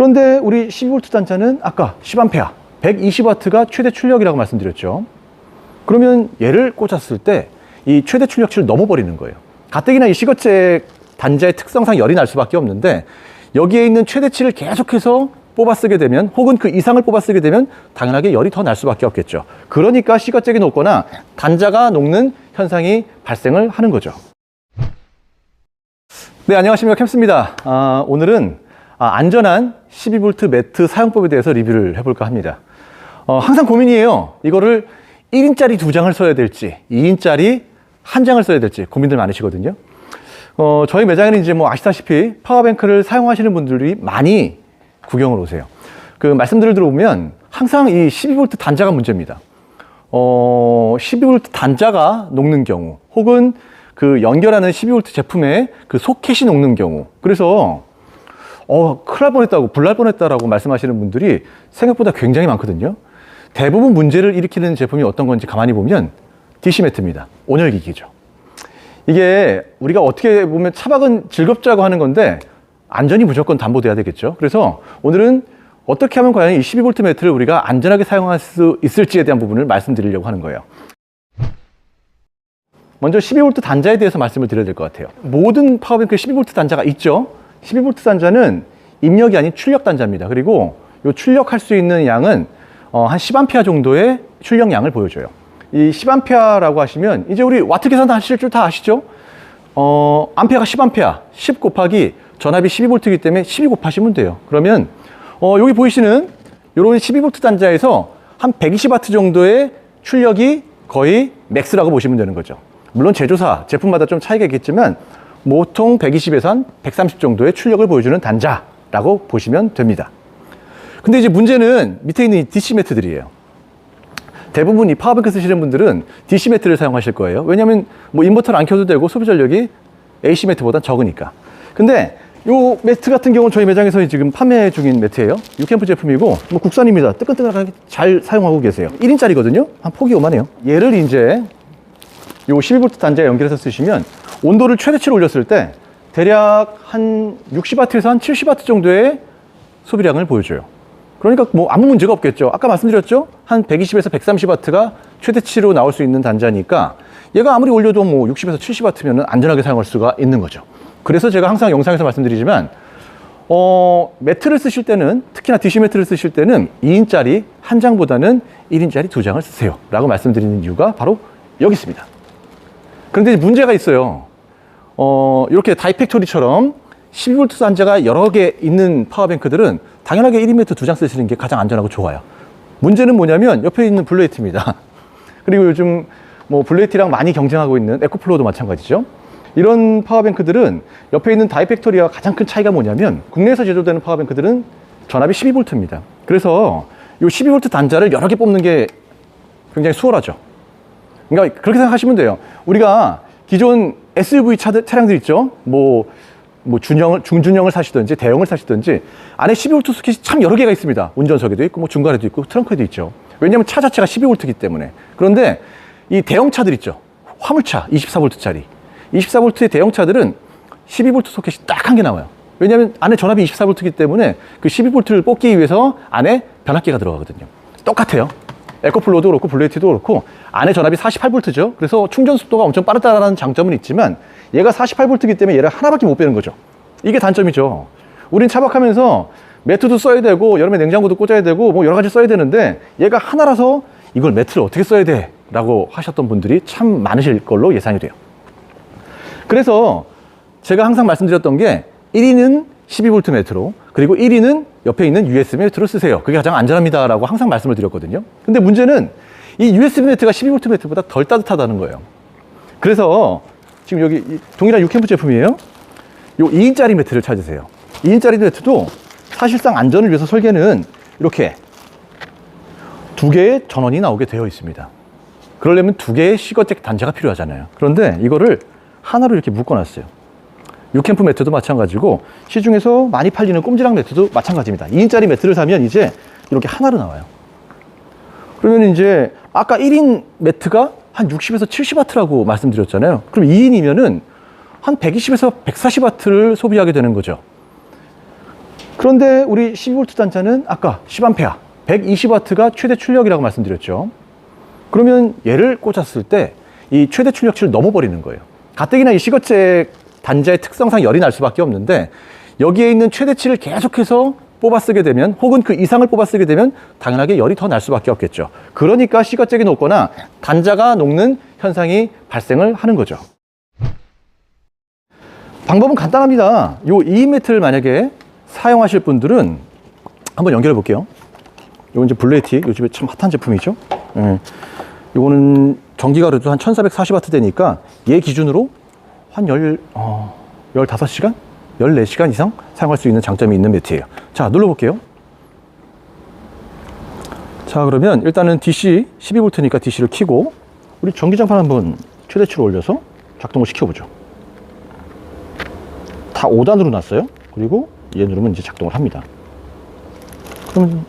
그런데 우리 12V 단자는 아까 10A, 120W가 최대 출력이라고 말씀드렸죠. 그러면 얘를 꽂았을 때 이 최대 출력치를 넘어버리는 거예요. 가뜩이나 이 시거잭 단자의 특성상 열이 날 수밖에 없는데 여기에 있는 최대치를 계속해서 뽑아 쓰게 되면 혹은 그 이상을 뽑아 쓰게 되면 당연하게 열이 더 날 수밖에 없겠죠. 그러니까 시거잭이 녹거나 단자가 녹는 현상이 발생을 하는 거죠. 네, 안녕하십니까, 캠스입니다. 오늘은 안전한 12V 매트 사용법에 대해서 리뷰를 해볼까 합니다. 항상 고민이에요. 이거를 1인짜리 2장을 써야 될지 2인짜리 1장을 써야 될지 고민들 많으시거든요. 저희 매장에는 이제 아시다시피 파워뱅크를 사용하시는 분들이 많이 구경을 오세요. 그 말씀들을 들어보면 항상 이 12V 단자가 문제입니다. 12V 단자가 녹는 경우 혹은 그 연결하는 12V 제품의 그 소켓이 녹는 경우, 그래서 큰일 날 뻔했다고, 불 날 뻔했다라고 말씀하시는 분들이 생각보다 굉장히 많거든요. 대부분 문제를 일으키는 제품이 어떤 건지 가만히 보면 DC 매트입니다. 온열기기죠. 이게 우리가 어떻게 보면 차박은 즐겁자고 하는 건데 안전이 무조건 담보돼야 되겠죠. 그래서 오늘은 어떻게 하면 과연 이 12V 매트를 우리가 안전하게 사용할 수 있을지에 대한 부분을 말씀드리려고 하는 거예요. 먼저 12V 단자에 대해서 말씀을 드려야 될 것 같아요. 모든 파워뱅크에 12V 단자가 있죠. 12V 단자는 입력이 아닌 출력 단자입니다. 그리고 이 출력할 수 있는 양은 한 10A 정도의 출력량을 보여줘요. 이 10A라고 하시면 이제 우리 와트 계산 하실 줄 다 아시죠? 암페어가 10A, 10 곱하기 전압이 12V이기 때문에 12 곱하시면 돼요. 그러면 여기 보이시는 이런 12V 단자에서 한 120W 정도의 출력이 거의 맥스라고 보시면 되는 거죠. 물론 제조사, 제품마다 좀 차이가 있겠지만 보통 120에서 한 130 정도의 출력을 보여주는 단자라고 보시면 됩니다. 근데 이제 문제는 밑에 있는 이 DC 매트들이에요. 대부분 이 파워뱅크 쓰시는 분들은 DC 매트를 사용하실 거예요. 왜냐하면 인버터를 안 켜도 되고 소비 전력이 AC 매트보다 적으니까. 근데 이 매트 같은 경우는 저희 매장에서 지금 판매 중인 매트예요. 유캠프 제품이고 국산입니다. 뜨끈뜨끈하게 잘 사용하고 계세요. 1인짜리거든요. 한 폭이 요만해요. 얘를 이제 이 12V 단자에 연결해서 쓰시면 온도를 최대치로 올렸을 때 대략 한 60W에서 한 70W 정도의 소비량을 보여줘요. 그러니까 아무 문제가 없겠죠. 아까 말씀드렸죠? 한 120에서 130W가 최대치로 나올 수 있는 단자니까 얘가 아무리 올려도 60에서 70W면 안전하게 사용할 수가 있는 거죠. 그래서 제가 항상 영상에서 말씀드리지만 매트를 쓰실 때는, 특히나 DC 매트를 쓰실 때는 2인짜리 1장보다는 1인짜리 2장을 쓰세요 라고 말씀드리는 이유가 바로 여기 있습니다. 그런데 문제가 있어요. 이렇게 다이팩토리처럼 12V 단자가 여러 개 있는 파워뱅크들은 당연하게 1인 매트 2장 쓰시는 게 가장 안전하고 좋아요. 문제는 뭐냐면 옆에 있는 블루에티입니다. 그리고 요즘 블루에티랑 많이 경쟁하고 있는 에코플로우도 마찬가지죠. 이런 파워뱅크들은 옆에 있는 다이팩토리와 가장 큰 차이가 뭐냐면 국내에서 제조되는 파워뱅크들은 전압이 12V입니다. 그래서 이 12V 단자를 여러 개 뽑는 게 굉장히 수월하죠. 그러니까 그렇게 생각하시면 돼요. 우리가 기존 SUV 차량들 있죠. 중준형을 사시든지 대형을 사시든지 안에 12V 소켓이 참 여러 개가 있습니다. 운전석에도 있고 중간에도 있고 트렁크에도 있죠. 왜냐하면 차 자체가 12V이기 때문에. 그런데 이 대형차들 있죠. 화물차 24V짜리. 24V의 대형차들은 12V 소켓이 딱 한 개 나와요. 왜냐하면 안에 전압이 24V이기 때문에 그 12V를 뽑기 위해서 안에 변압기가 들어가거든요. 똑같아요. 에코플로우도 그렇고 블루에티도 그렇고 안에 전압이 48V죠. 그래서 충전 속도가 엄청 빠르다는 장점은 있지만 얘가 48V이기 때문에 얘를 하나밖에 못 빼는 거죠. 이게 단점이죠. 우린 차박하면서 매트도 써야 되고 여름에 냉장고도 꽂아야 되고 여러 가지 써야 되는데 얘가 하나라서 이걸 매트를 어떻게 써야 돼? 라고 하셨던 분들이 참 많으실 걸로 예상이 돼요. 그래서 제가 항상 말씀드렸던 게 1위는 12V 매트로, 그리고 1위는 옆에 있는 USB 매트로 쓰세요. 그게 가장 안전합니다 라고 항상 말씀을 드렸거든요. 근데 문제는 이 USB 매트가 12V 매트보다 덜 따뜻하다는 거예요. 그래서 지금 여기 동일한 유캠프 제품이에요. 요 2인짜리 매트를 찾으세요. 2인짜리 매트도 사실상 안전을 위해서 설계는 이렇게 2개의 전원이 나오게 되어 있습니다. 그러려면 2개의 시거잭 단자가 필요하잖아요. 그런데 이거를 하나로 이렇게 묶어놨어요. 유캠프 매트도 마찬가지고 시중에서 많이 팔리는 꼼지락 매트도 마찬가지입니다. 2인짜리 매트를 사면 이제 이렇게 하나로 나와요. 그러면 이제 아까 1인 매트가 한 60에서 70W라고 말씀드렸잖아요. 그럼 2인이면은 한 120에서 140W를 소비하게 되는 거죠. 그런데 우리 12V 단자는 아까 10A, 120W가 최대 출력이라고 말씀드렸죠. 그러면 얘를 꽂았을 때 이 최대 출력치를 넘어버리는 거예요. 가뜩이나 이 시거잭 단자의 특성상 열이 날 수밖에 없는데 여기에 있는 최대치를 계속해서 뽑아 쓰게 되면 혹은 그 이상을 뽑아 쓰게 되면 당연하게 열이 더 날 수밖에 없겠죠. 그러니까 시거잭이 녹거나 단자가 녹는 현상이 발생을 하는 거죠. 방법은 간단합니다. 요 2인 매트를 만약에 사용하실 분들은 한번 연결해 볼게요. 이건 이제 블레이티, 요즘에 참 핫한 제품이죠. 요거는 전기가 그래도 한 1440W 되니까 얘 기준으로 한 15시간? 14시간 이상 사용할 수 있는 장점이 있는 매트예요. 자, 눌러볼게요. 자, 그러면 일단은 DC 12V니까 DC를 켜고 우리 전기장판 한번 최대치로 올려서 작동을 시켜보죠. 다 5단으로 놨어요. 그리고 얘 누르면 이제 작동을 합니다. 그러면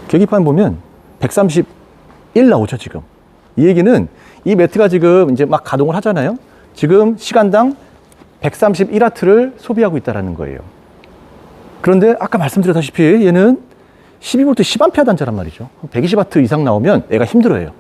계기판 보면 131 나오죠, 지금. 이 얘기는 이 매트가 지금 이제 막 가동을 하잖아요. 지금 시간당 131W를 소비하고 있다는 거예요. 그런데 아까 말씀드렸다시피 얘는 12V 10A 단자란 말이죠. 120W 이상 나오면 얘가 힘들어요.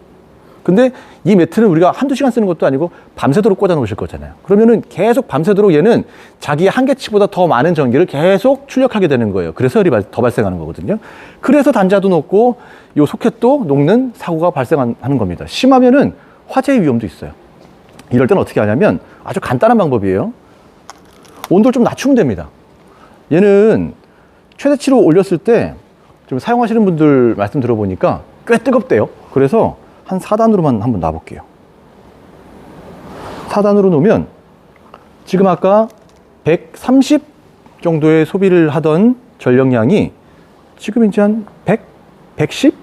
근데 이 매트는 우리가 한두 시간 쓰는 것도 아니고 밤새도록 꽂아 놓으실 거잖아요. 그러면은 계속 밤새도록 얘는 자기 한계치보다 더 많은 전기를 계속 출력하게 되는 거예요. 그래서 열이 더 발생하는 거거든요. 그래서 단자도 녹고 요 소켓도 녹는 사고가 발생하는 겁니다. 심하면은 화재 위험도 있어요. 이럴 때는 어떻게 하냐면 아주 간단한 방법이에요. 온도를 좀 낮추면 됩니다. 얘는 최대치로 올렸을 때 좀 사용하시는 분들 말씀 들어보니까 꽤 뜨겁대요. 그래서 한 4단으로만 한번 놔볼게요. 4단으로 놓으면 지금 아까 130 정도의 소비를 하던 전력량이 지금 이제 한 100, 110?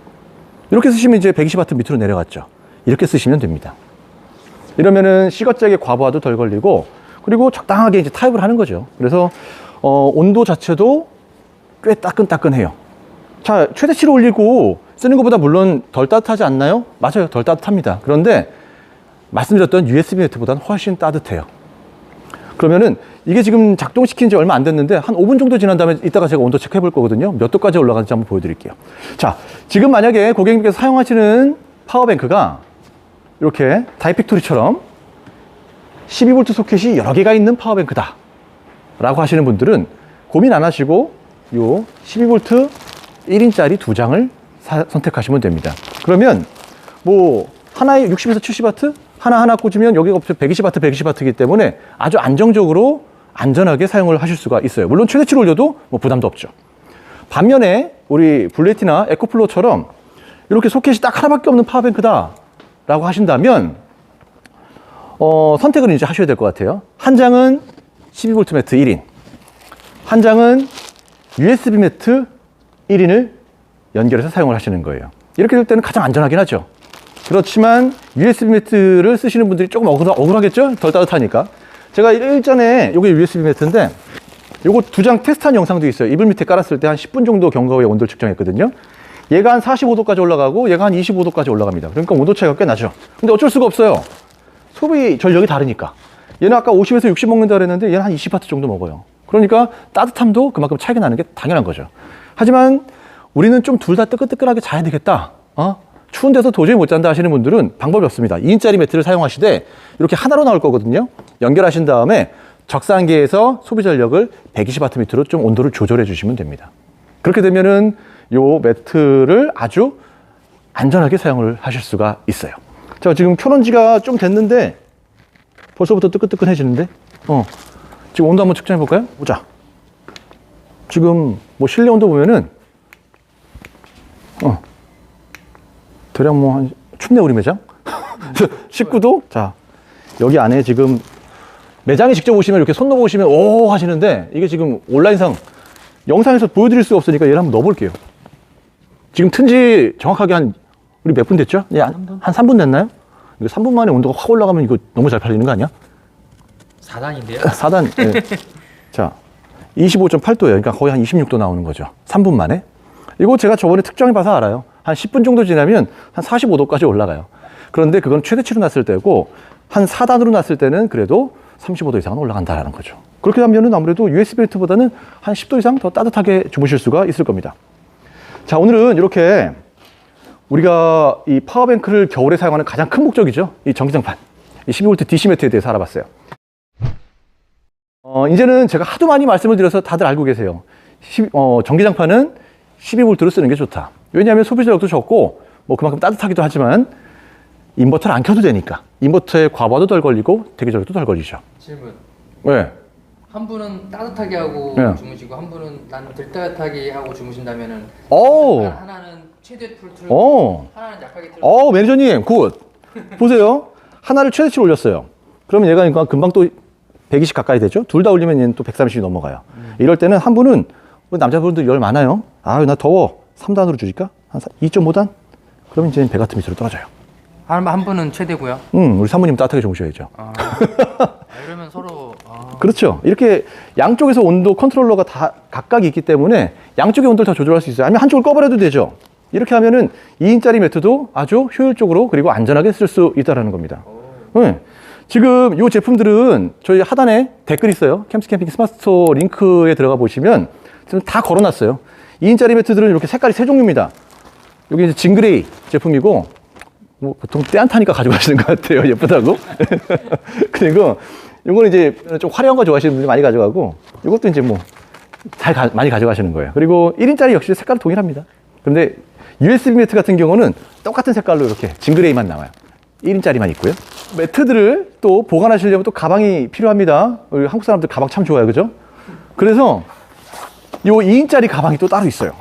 이렇게 쓰시면 이제 120W 밑으로 내려갔죠. 이렇게 쓰시면 됩니다. 이러면은 시거잭의 과부하도 덜 걸리고 그리고 적당하게 이제 타협을 하는 거죠. 그래서 온도 자체도 꽤 따끈따끈해요. 자, 최대치로 올리고 쓰는 것보다 물론 덜 따뜻하지 않나요? 맞아요. 덜 따뜻합니다. 그런데 말씀드렸던 USB 매트보다는 훨씬 따뜻해요. 그러면은 이게 지금 작동시킨 지 얼마 안 됐는데 한 5분 정도 지난 다음에 이따가 제가 온도 체크해 볼 거거든요. 몇 도까지 올라가는지 한번 보여드릴게요. 자, 지금 만약에 고객님께서 사용하시는 파워뱅크가 이렇게 다이팩토리처럼 12V 소켓이 여러 개가 있는 파워뱅크다 라고 하시는 분들은 고민 안 하시고 요 12V 1인짜리 2장을 선택하시면 됩니다. 그러면 뭐 하나에 60에서 70W? 하나 꽂으면 여기가 120W, 120W이기 때문에 아주 안정적으로 안전하게 사용을 하실 수가 있어요. 물론 최대치로 올려도 뭐 부담도 없죠. 반면에 우리 블레이티나 에코플로처럼 이렇게 소켓이 딱 하나밖에 없는 파워뱅크다 라고 하신다면 선택을 이제 하셔야 될 것 같아요. 한 장은 12V 매트 1인, 한 장은 USB 매트 1인을 연결해서 사용을 하시는 거예요. 이렇게 될 때는 가장 안전하긴 하죠. 그렇지만 USB 매트를 쓰시는 분들이 조금 억울하겠죠? 덜 따뜻하니까. 제가 일전에 이게 USB 매트인데 요거 2장 테스트한 영상도 있어요. 이불 밑에 깔았을 때 한 10분 정도 경과후에 온도를 측정했거든요. 얘가 한 45도까지 올라가고 얘가 한 25도까지 올라갑니다. 그러니까 온도 차이가 꽤 나죠. 근데 어쩔 수가 없어요. 소비 전력이 다르니까. 얘는 아까 50에서 60 먹는다 그랬는데 얘는 한 20W 정도 먹어요. 그러니까 따뜻함도 그만큼 차이가 나는 게 당연한 거죠. 하지만 우리는 좀 둘 다 뜨끈뜨끈하게 자야 되겠다. 추운 데서 도저히 못 잔다 하시는 분들은 방법이 없습니다. 2인짜리 매트를 사용하시되 이렇게 하나로 나올 거거든요. 연결하신 다음에 적상기에서 소비 전력을 120W 밑으로 좀 온도를 조절해 주시면 됩니다. 그렇게 되면은 요 매트를 아주 안전하게 사용을 하실 수가 있어요. 자, 지금 켜놓은 지가 좀 됐는데 벌써부터 뜨끈뜨끈해지는데 지금 온도 한번 측정해 볼까요? 보자. 지금 뭐 실내 온도 보면은 대략 뭐 한 춥네 우리 매장 19도. 자, 여기 안에 지금 매장에 직접 오시면 이렇게 손 넣어보시면 오 하시는데 이게 지금 온라인상 영상에서 보여드릴 수가 없으니까 얘를 한번 넣어볼게요. 지금 튼지 정확하게 한 우리 몇 분 됐죠? 예, 한 3분 됐나요? 이거 3분 만에 온도가 확 올라가면 이거 너무 잘 팔리는 거 아니야? 4단인데요? 4단. 예. 자, 25.8도예요. 그러니까 거의 한 26도 나오는 거죠. 3분 만에. 이거 제가 저번에 특정해봐서 알아요. 한 10분 정도 지나면 한 45도까지 올라가요. 그런데 그건 최대치로 놨을 때고 한 4단으로 놨을 때는 그래도 35도 이상은 올라간다라는 거죠. 그렇게 하면은 아무래도 USB 벨트보다는 한 10도 이상 더 따뜻하게 주무실 수가 있을 겁니다. 자, 오늘은 이렇게 우리가 이 파워뱅크를 겨울에 사용하는 가장 큰 목적이죠. 이 전기장판, 이 12V DC 매트에 대해서 알아봤어요. 이제는 제가 하도 많이 말씀을 드려서 다들 알고 계세요. 전기장판은 12V로 쓰는 게 좋다. 왜냐하면 소비 전력도 적고, 뭐 그만큼 따뜻하기도 하지만, 인버터를 안 켜도 되니까. 인버터에 과부하도 덜 걸리고, 대기 전력도 덜 걸리죠. 질문. 왜? 한 분은 따뜻하게 하고 네. 주무시고 한 분은 난 덜 따뜻하게 하고 주무신다면은 오! 하나는 최대풀 틀고 하나는 약하게 틀고. 매니저님, 굿! 보세요. 하나를 최대치로 올렸어요. 그러면 얘가 그러니까 금방 또 120 가까이 되죠? 둘 다 올리면 얘는 또 130이 넘어가요. 이럴 때는 한 분은, 남자분들 열 많아요. 아유, 나 더워. 3단으로 줄일까? 한 2.5단? 그러면 이제 배 같은 밑으로 떨어져요. 한 분은 최대고요. 우리 사모님 따뜻하게 주무셔야죠. 이러면 서로. 그렇죠. 이렇게 양쪽에서 온도 컨트롤러가 다 각각 있기 때문에 양쪽의 온도를 다 조절할 수 있어요. 아니면 한쪽을 꺼버려도 되죠. 이렇게 하면은 2인짜리 매트도 아주 효율적으로 그리고 안전하게 쓸 수 있다는 겁니다. 네. 지금 이 제품들은 저희 하단에 댓글 있어요. 캠스 캠핑 스마트 스토어 링크에 들어가 보시면 지금 다 걸어놨어요. 2인짜리 매트들은 이렇게 색깔이 세 종류입니다. 여기 이제 징그레이 제품이고, 뭐 보통 때 안 타니까 가져가시는 것 같아요. 예쁘다고. 그리고 이거는 이제 좀 화려한 거 좋아하시는 분들이 많이 가져가고, 이것도 이제 뭐 많이 가져가시는 거예요. 그리고 1인짜리 역시 색깔은 동일합니다. 그런데 USB 매트 같은 경우는 똑같은 색깔로 이렇게 징그레이만 나와요. 1인짜리만 있고요. 매트들을 또 보관하시려면 또 가방이 필요합니다. 우리 한국 사람들 가방 참 좋아요. 그죠? 그래서 요 2인짜리 가방이 또 따로 있어요.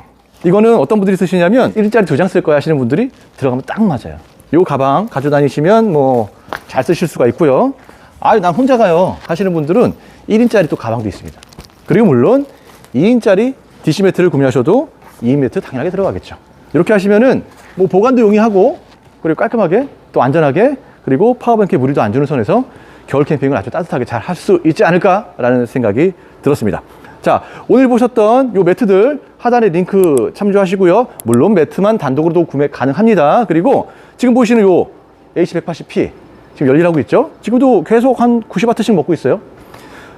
이거는 어떤 분들이 쓰시냐면 1인짜리 2장 쓸 거야 하시는 분들이 들어가면 딱 맞아요. 요 가방 가지고 다니시면 뭐 잘 쓰실 수가 있고요. 아유, 난 혼자 가요 하시는 분들은 1인짜리 또 가방도 있습니다. 그리고 물론 2인짜리 DC 매트를 구매하셔도 2인 매트 당연하게 들어가겠죠. 이렇게 하시면은 뭐 보관도 용이하고, 그리고 깔끔하게 또 안전하게, 그리고 파워뱅크에 무리도 안 주는 선에서 겨울 캠핑을 아주 따뜻하게 잘 할 수 있지 않을까라는 생각이 들었습니다. 자, 오늘 보셨던 요 매트들 하단에 링크 참조하시고요. 물론 매트만 단독으로도 구매 가능합니다. 그리고 지금 보시는 요 AC180P 지금 열일하고 있죠? 지금도 계속 한 90W씩 먹고 있어요.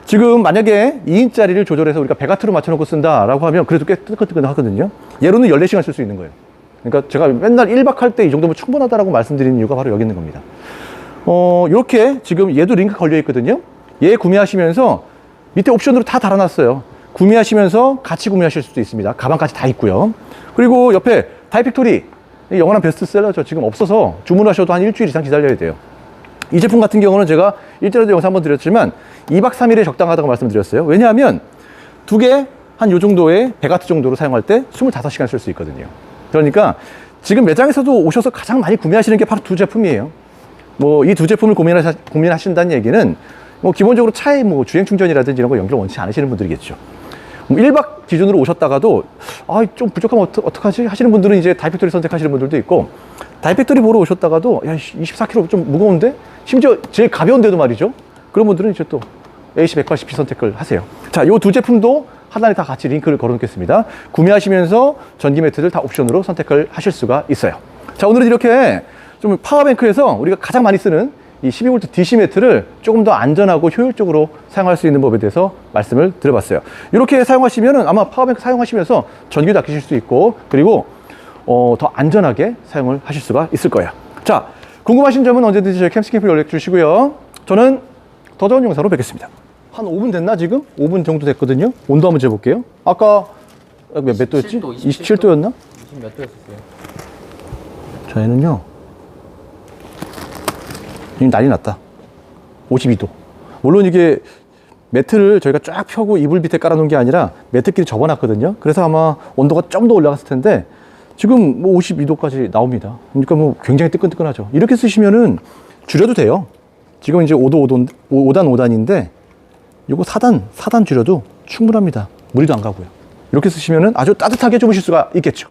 지금 만약에 2인짜리를 조절해서 우리가 100W로 맞춰놓고 쓴다라고 하면 그래도 꽤 뜨끈뜨끈하거든요. 얘로는 14시간 쓸 수 있는 거예요. 그러니까 제가 맨날 1박 할 때 이 정도면 충분하다라고 말씀드리는 이유가 바로 여기 있는 겁니다. 이렇게 지금 얘도 링크 걸려 있거든요. 얘 구매하시면서 밑에 옵션으로 다 달아놨어요. 구매하시면서 같이 구매하실 수도 있습니다. 가방까지 다 있고요. 그리고 옆에 다이팩토리, 영원한 베스트셀러죠. 지금 없어서 주문하셔도 한 일주일 이상 기다려야 돼요. 이 제품 같은 경우는 제가 일전에도 영상 한번 드렸지만 2박 3일에 적당하다고 말씀드렸어요. 왜냐하면 두 개 한 요 정도의 100W 정도로 사용할 때 25시간 쓸 수 있거든요. 그러니까 지금 매장에서도 오셔서 가장 많이 구매하시는 게 바로 두 제품이에요. 뭐 이 두 제품을 고민하신다는 얘기는 뭐 기본적으로 차에 뭐 주행 충전이라든지 이런 거 연결 원치 않으시는 분들이겠죠. 뭐 1박 기준으로 오셨다가도 좀 부족하면 어떡하지 하시는 분들은 이제 다이팩토리 선택하시는 분들도 있고, 다이팩토리 보러 오셨다가도 야 24kg 좀 무거운데? 심지어 제일 가벼운데도 말이죠. 그런 분들은 이제 또 AC180P 선택을 하세요. 자, 요 두 제품도 하단에 다 같이 링크를 걸어 놓겠습니다. 구매하시면서 전기 매트들 다 옵션으로 선택을 하실 수가 있어요. 자, 오늘은 이렇게 좀 파워뱅크에서 우리가 가장 많이 쓰는 이 12V DC 매트를 조금 더 안전하고 효율적으로 사용할 수 있는 법에 대해서 말씀을 드려봤어요. 이렇게 사용하시면은 아마 파워뱅크 사용하시면서 전기도 아끼실 수 있고, 그리고 더 안전하게 사용을 하실 수가 있을 거예요. 자, 궁금하신 점은 언제든지 저희 캠스캠프 연락 주시고요. 저는 더 좋은 영상으로 뵙겠습니다. 한 5분 됐나 지금? 5분 정도 됐거든요. 온도 한번 재볼게요. 아까 몇 도였지? 27도였나? 지금 몇 도였었어요? 저희는요, 지금 난리 났다. 52도. 물론 이게 매트를 저희가 쫙 펴고 이불 밑에 깔아놓은 게 아니라 매트끼리 접어놨거든요. 그래서 아마 온도가 좀 더 올라갔을 텐데 지금 뭐 52도까지 나옵니다. 그러니까 뭐 굉장히 뜨끈뜨끈하죠. 이렇게 쓰시면은 줄여도 돼요. 지금 이제 5단 5단인데 요거 4단 줄여도 충분합니다. 무리도 안 가고요. 이렇게 쓰시면은 아주 따뜻하게 주무실 수가 있겠죠.